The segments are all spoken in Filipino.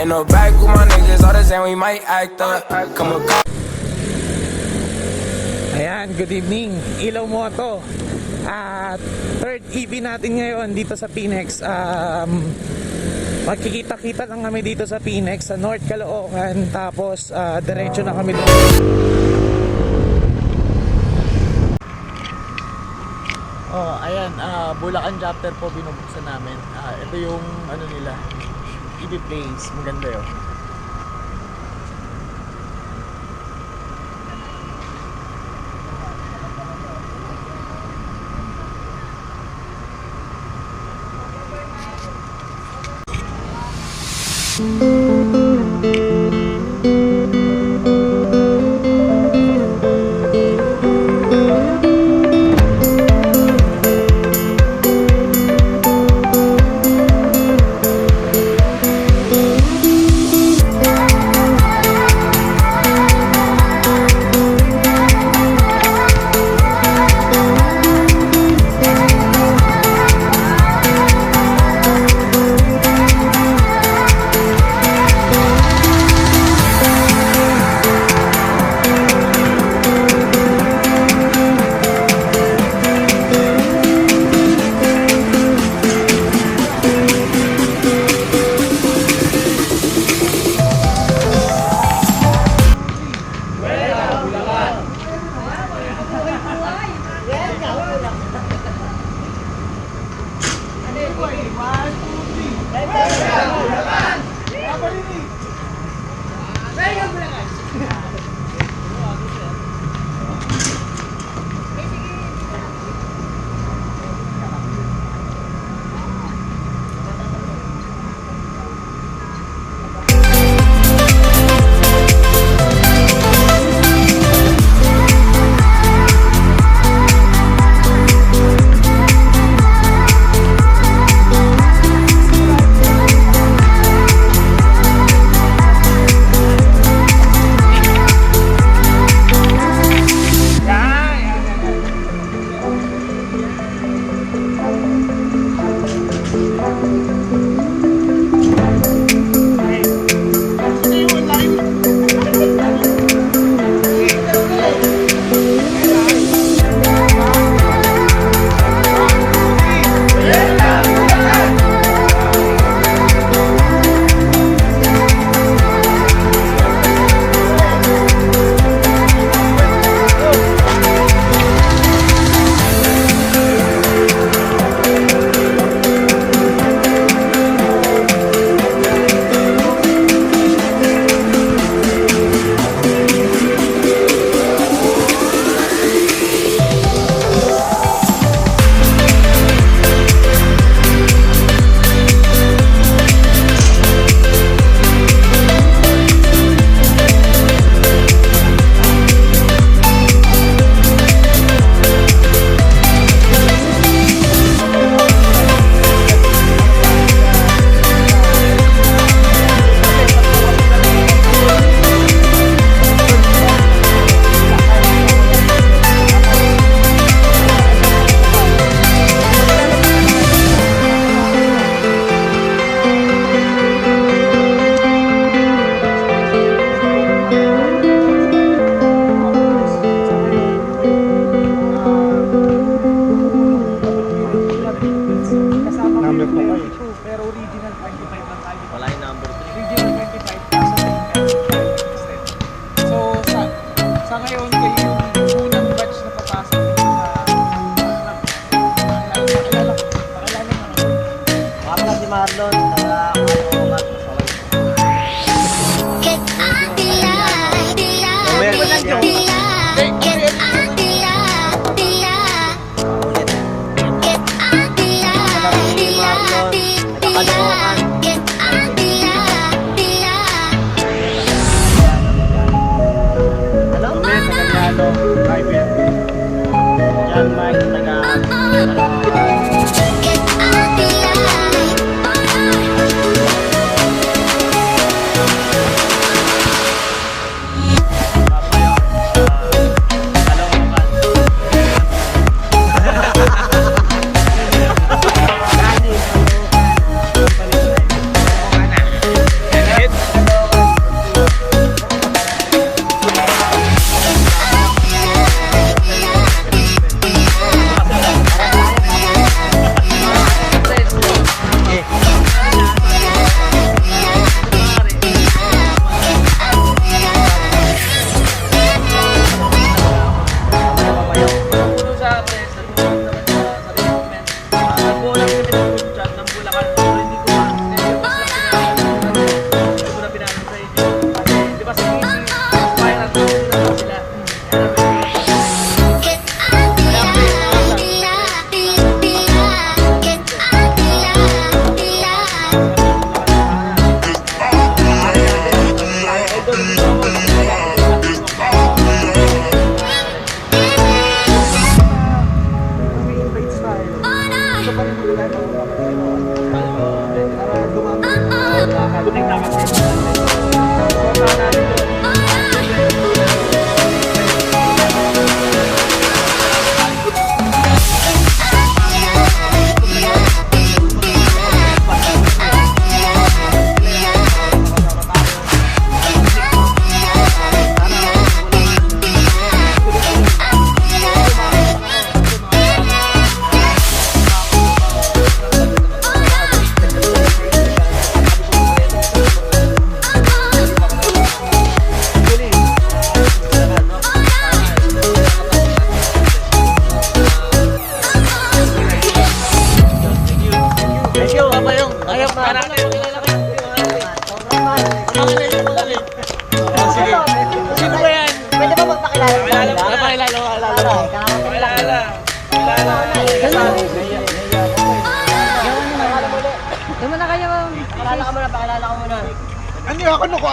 In the back with my niggas, all the same, we might act up. Come on. Ayan, good evening. Ilaw mo to. Third EP natin ngayon dito sa Phoenix. Magkikita-kita lang kami dito sa Phoenix, sa North Caloocan. Tapos diretso na kami doon. Oh, ayan, Bulacan Chapter po binubuksan namin. Ito yung ano nila, EB Place. Maganda yun.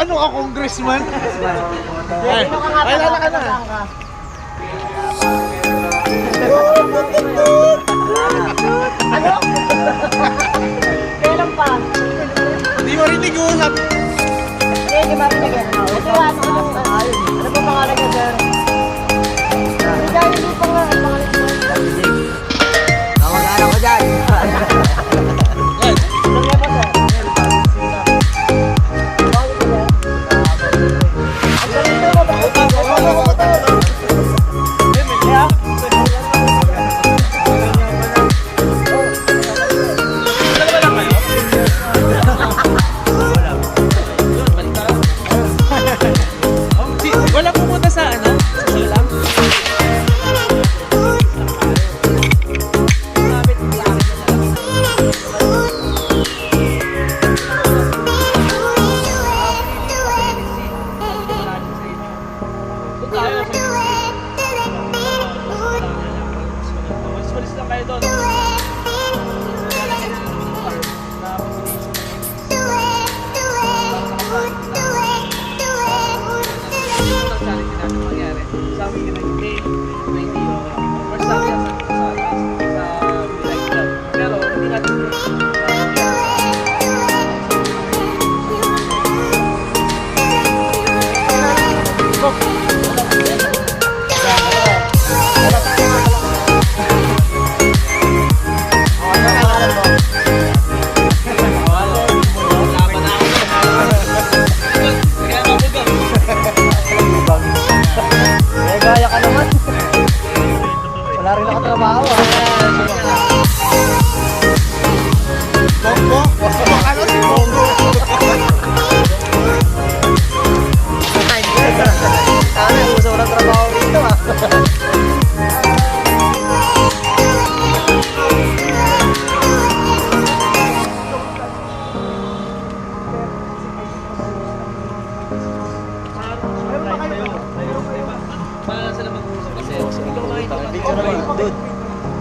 Ano ako, congressman? Ay, lala ka na. Ano? Kailan pa? Hindi marinig usap. Hindi marinig yan. Ito ano ba pangalan niya, sir? Dahil hindi pa nga ang pangalan niya. Kamag-anak ko dyan. Wala pumunta sa ano? Sa silang? Walis lang kayo doon.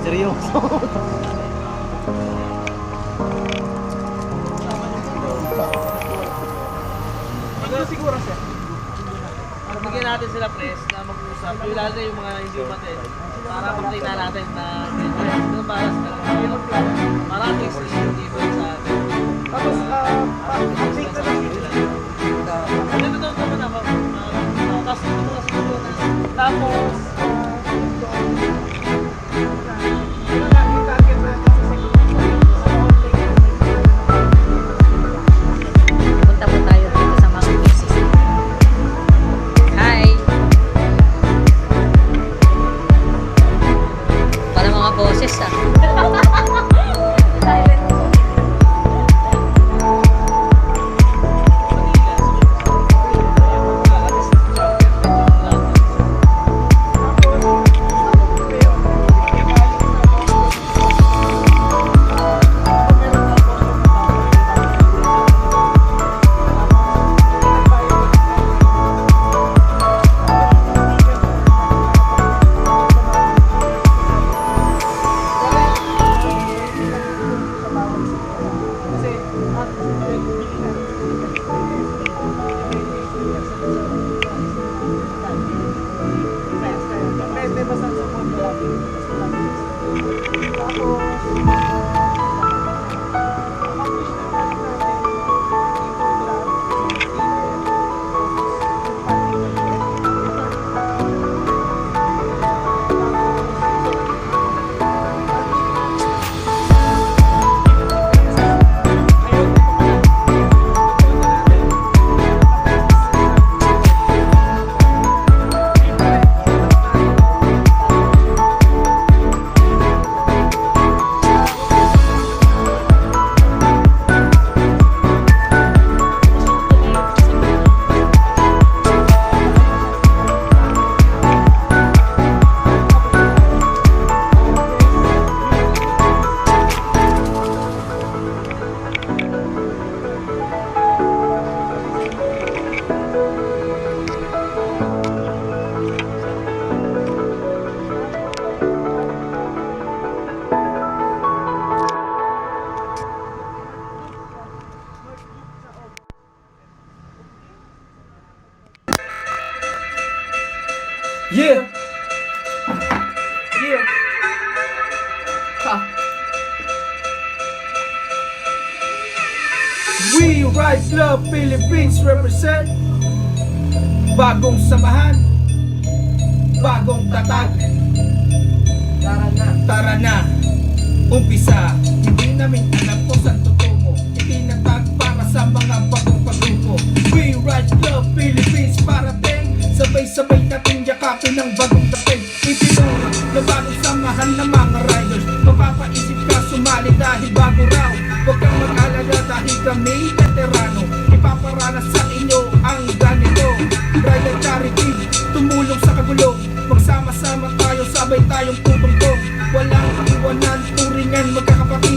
Seryoso. Siguro siya. Bigyan natin sila press na mag-usap. Yung lalo na yung mga hindi umatin. Para makita natin na ganyan para sa maraming yung different sa atin. Tapos, update na lang sila. Ano ito naman ako? Tapos, Punta po tayo dito sa mga places. Hi! Para mga boses ah. We Rise Love Philippines represent. Bagong samahan, bagong tatag. Tara na, umpisa. Hindi namin alam kung saan tutungo. Itinatag para sa mga bagong pagrupo. We Rise Love Philippines parating. Sabay-sabay natin yakapin ng bagong dating. Itinuro na bagong samahan ng mga riders. Mapapaisip ka sumali dahil bago raw. Huwag kang mag-alala dahil kami veterano. Ipaparanas sa inyo ang ganito. Rider charity, tumulong sa kagulo. Magsama-sama tayo, sabay tayong tutungtong. Walang iwanan, turingan, magkakapatid.